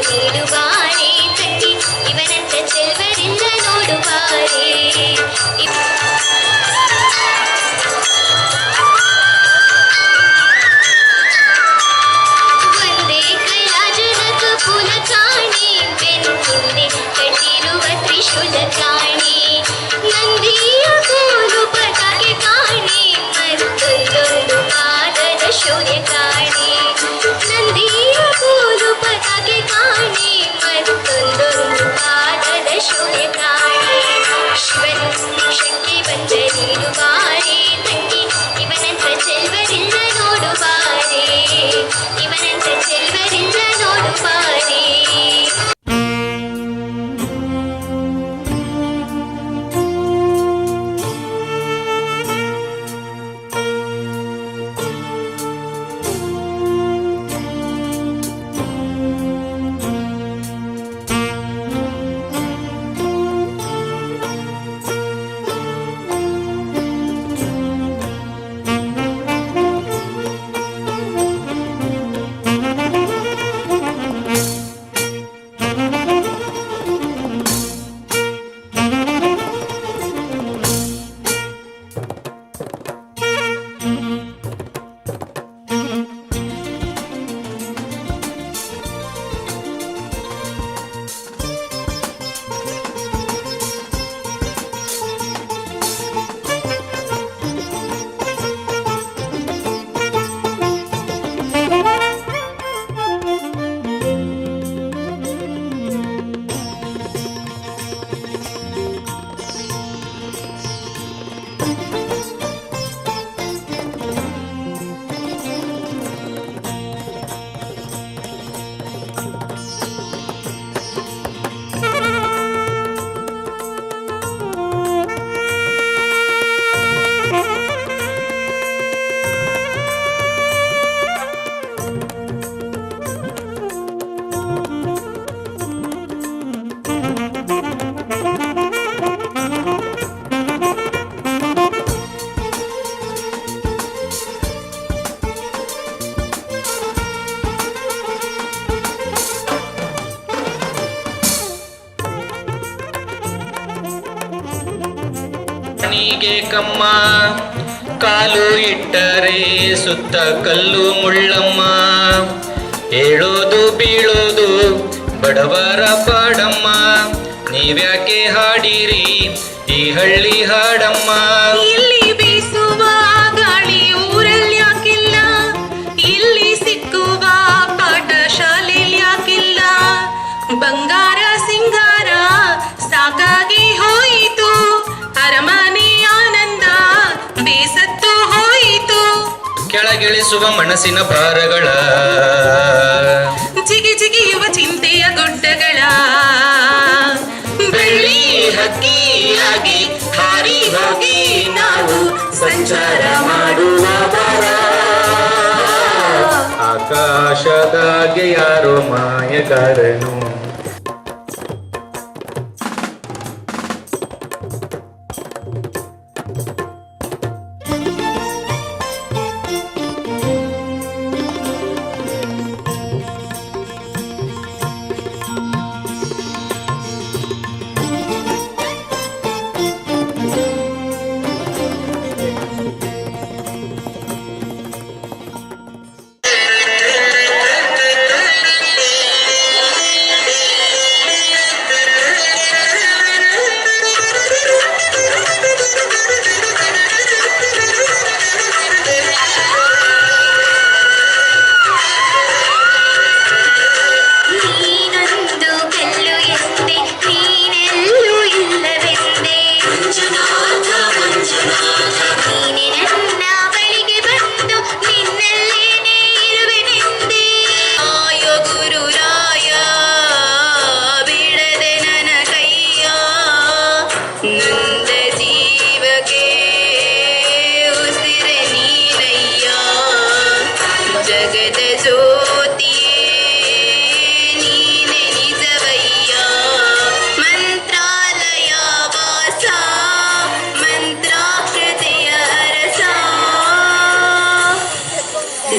ನೀಡುವಾರೆ ತಂಗಿ ಇವನಂತ ಚೆಲ್ವರಿಂದ ನೋಡುವಾರೆ ಒಂದೇ ಕೈಲಾಜನಕ ಪುಲ ಕಾಣಿ ಬೆನ್ನಿಂದೆ ಕಟ್ಟಿರುವ ತ್ರಿಶೂಲ ಕಾಣಿ ನಂದಿಯ ಕೂಲು ಪತಾಕೆ ಕಾಣಿ ಮತ್ತೊಂದೊಂದು ಪಾದದ ಶೌರ್ಯ ಕಾಣಿ ನಂದಿಯ ಕೂಲು ಪತಾಕೆ ಕಾಣಿ ಮತ್ತೊಂದೊಂದು ಪಾದದ ಶೌರ್ಯ ಕಾಣಿ ಶಿವನು ಶಕ್ತಿ ಬಂದ ನೀಡುವಾರೆ ತಂಗಿ ಇವನಂತ ಚೆಲ್ವರಿಂದ ನೋಡುವಾರೆ ಇವನಂತ ಚೆಲ್ವರಿಂದ ನೋಡುವಾರೆ ಗೆ ಕಮ್ಮ ಕಾಲು ಇಟ್ಟರೆ ಸುತ್ತ ಕಲ್ಲು ಮುಳ್ಳಮ್ಮ ಹೇಳೋದು ಬೀಳೋದು ಬಡವರ ಪಾಡಮ್ಮ ನೀವ್ಯಾಕೆ ಹಾಡಿರಿ ಈ ಹಳ್ಳಿ ಹಾಡಮ್ಮ ಇಲ್ಲಿ ಬೀಸುವ ಗಾಳಿ ಊರಲ್ಲಿ ಯಾಕಿಲ್ಲ ಇಲ್ಲಿ ಸಿಕ್ಕುವ ಪಾಠ ಶಾಲೆಯಲ್ಲಿ ಯಾಕಿಲ್ಲ ಬಂಗಾರ ಸಿಂಗಾರ ಸಾಕಾಗಿ ಹೋಯಿತು ಅರಮನೆ ಆನಂದ ಬೇಸತ್ತು ಹೋಯಿತು ಕೆಳಗಿಳಿಸುವ ಮನಸ್ಸಿನ ಭಾರಗಳ ಜಿಗಿ ಜಿಗಿಯುವ ಚಿಂತೆಯ ಗುಡ್ಡಗಳ ಬೆಳ್ಳಿ ಹಕ್ಕಿಯಾಗಿ ಹಾರಿ ಹೋಗಿ ನಾವು ಸಂಚಾರ ಮಾಡುವ ಆಕಾಶದಾಗೆ ಯಾರೋ ಮಾಯಗಾರನು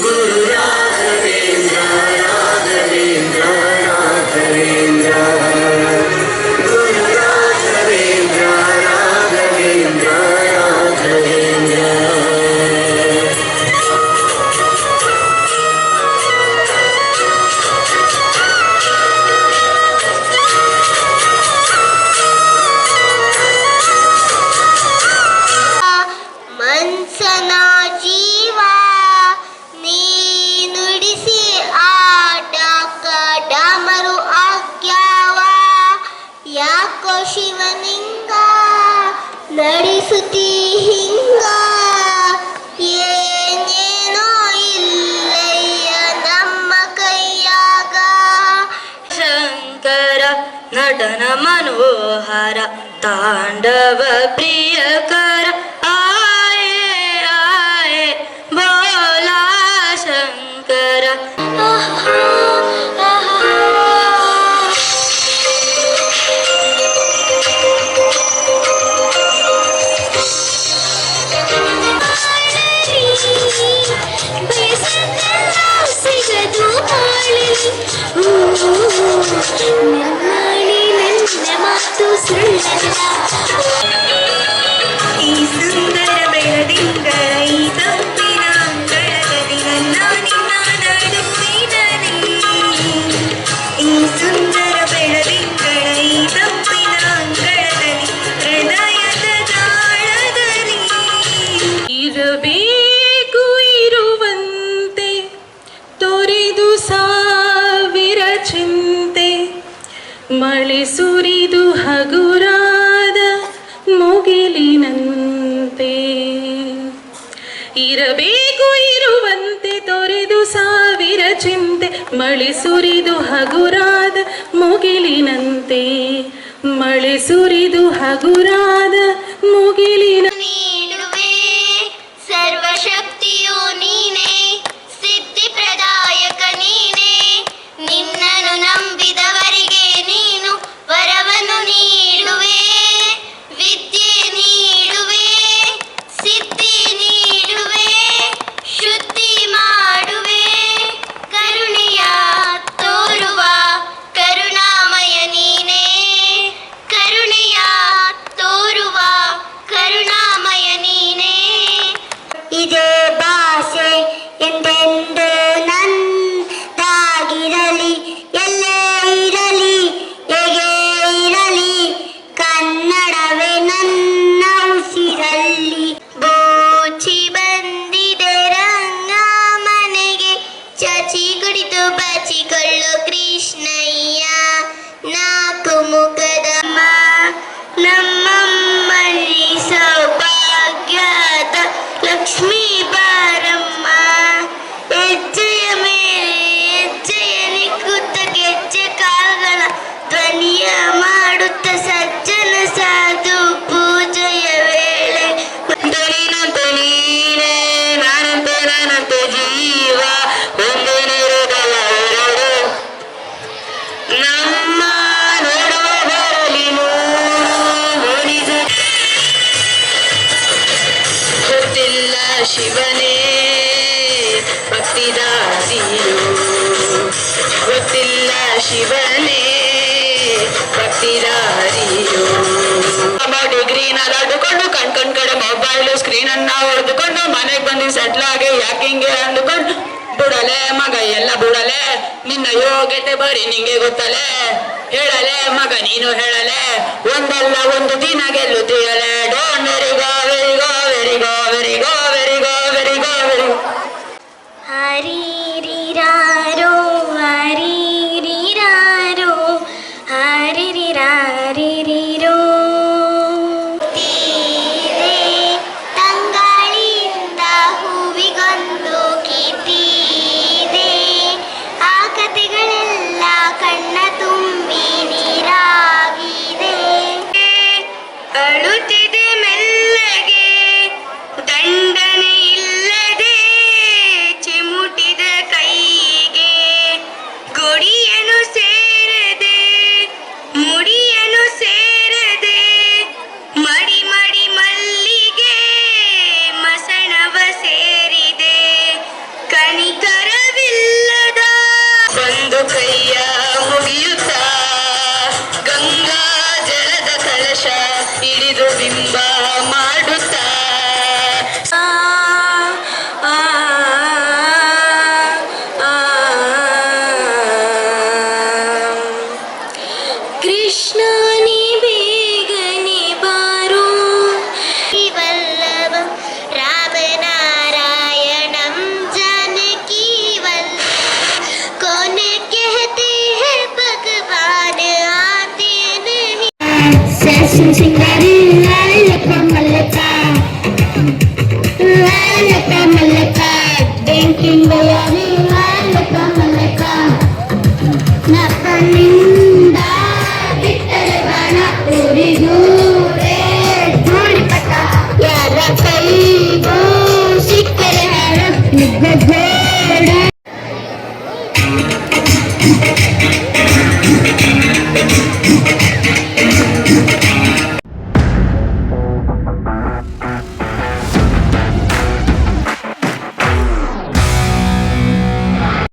ಗುರು ರಾಘವೇಂದ್ರ ರಾಘವೇಂದ್ರ ರಾಘವೇಂದ್ರ ನಡೆಸುತ್ತಿ ಹಿಂಗ ಏನೇನೋ ಇಲ್ಲಯ್ಯ ನಮ್ಮ ಕೈಯಾಗ. ಶಂಕರ ನಟನ ಮನೋಹರ ತಾಂಡವ ಪ್ರಿಯಕರ ಆಯೆ ಆಯೆ ಬೋಲಾ ಶಂಕರ. ಸಿಗದು ನನ್ನಾಳಿ ನನ್ನ ಮಾತು ಸುಳ್ಳಲ್ಲ. ಈ ಸುಂದರ ಬೆಳದಿಂಗಳ ಈ ತಂಪಿನ ಅಂಗಳದಲ್ಲಿ ನನ್ನ ನಿನ್ನ ನಡುವಿನಲ್ಲಿ. ಈ ಸುಂದರ ಬೆಳದಿಂಗಳ ಈ ತಂಪಿನ ಅಂಗಳದಲ್ಲಿ ಹೃದಯದ ತಾಳದಲ್ಲಿ ಇರಬೇಕು ಇರುವಂತೆ ತೊರೆದು ಸಾವಿರ ಚಿಂತೆ ಮಳೆ ಸುರಿದು ಹಗುರಾದ ಮುಗಿಲಿನಂತೆ. ಇರಬೇಕು ಇರುವಂತೆ ತೊರೆದು ಸಾವಿರ ಚಿಂತೆ ಮಳೆ ಸುರಿದು ಹಗುರಾದ ಮುಗಿಲಿನಂತೆ. ಮಳೆ ಸುರಿದು ಹಗುರಾದ ಮುಗಿಲಿನ ನೀಡುವೆ ಸರ್ವಶಕ್ತಿಯು ನೀನೇ, ಸಿದ್ಧಿ ಪ್ರದಾಯಕ ನೀನೇ. ನಿನ್ನನ್ನು ನಂಬಿದವರಿಗೆ ನೀನು ವರವನ್ನು ನೀಡುವೆ, ವಿದ್ಯೆ ನೀಡುವೆ, ಸಿದ್ಧಿ ನೀಡುವೆ, ಶುದ್ಧಿ ಮಾಡುವೆ. ಕರುಣೆಯ ತೋರುವ ಕರುಣಾಮಯ ನೀನೇ, ಕರುಣೆಯ ತೋರುವ ಕರುಣಾಮಯ ನೀನೇ. ಇದೇ ಭಾಷೆ ಎಂದೆಂದು ನಂದಾಗಿರಲಿ, ಎಲ್ಲೇ ಇರಲಿ ಹೇಗೆ ಇರಲಿ, ಕನ್ನಡವೇ ನನ್ನ ಉಸಿರಲ್ಲಿ. ಬೋಚಿ ಬಂದಿದೆ ರಂಗ ಮನೆಗೆ, ಚಾಚಿ ಕುಡಿದು ಬಾಚಿಕೊಳ್ಳು ಕೃಷ್ಣಯ್ಯ. ನಾಲ್ಕು ಮುಖದಮ್ಮ ನಮ್ಮಮ್ಮಲ್ಲಿ ಸೌಭಾಗ್ಯದ ಲಕ್ಷ್ಮೀ ಬಾರಮ್ಮ. ಹೆಜ್ಜೆಯ ಮೇಲೆ ಹೆಜ್ಜೆಯ ನಿಕ್ಕುತ್ತ ಗೆಜ್ಜೆ ಕಾಲ್ಗಳ ಧ್ವನಿಯ ಮಾಡುತ್ತ ಸಜ್ಜನ ಸಾಧು ಪೂಜೆಯ ವೇಳೆ. ಧ್ವನಿನಂತೆ ನೀನೇ ನಾನಂತೆ ನಾನಂತೆ ಜೀವ ಒಂದೇನೇ ಹೃದಯ ಎರಡು ನಮ್ಮ ನಡುವೆ ಬರಲಿ ನೂರು ಮುಡಿದು. ಗೊತ್ತಿಲ್ಲ ಶಿವನೇ ಭಕ್ತಿದಾಸಿಯು, ಗೊತ್ತಿಲ್ಲ ಶಿವನೇ ಭಕ್ತಿದಾರಿಯು. ಡಿಗ್ರಿನ ದಾಟುಕೊಂಡು ಕಣ್ ಕಡೆ ಮೊಬೈಲ್ ಸ್ಕ್ರೀನ್ ಅನ್ನ ಹೊಡೆದುಕೊಂಡು ಮನೆಗೆ ಬಂದು ಸೆಟ್ಲ್ ಆಗಿ ಯಾಕಿಂಗೆ ಅಂದುಕೊಂಡು ಬುಡಲೆ ಮಗ ಎಲ್ಲ ಬುಡಲೆ, ನಿನ್ನ ಯೋಗ್ಯತೆ ಬರೀ ನಿಂಗೆ ಗೊತ್ತಲೆ. ಹೇಳಲೆ ಮಗ ನೀನು ಹೇಳಲೆ, ಒಂದಲ್ಲ ಒಂದು ದಿನ ಗೆಲ್ಲುತ್ತೀಯಲೆ. Don't very go very go very go very go very go very go very go. Hari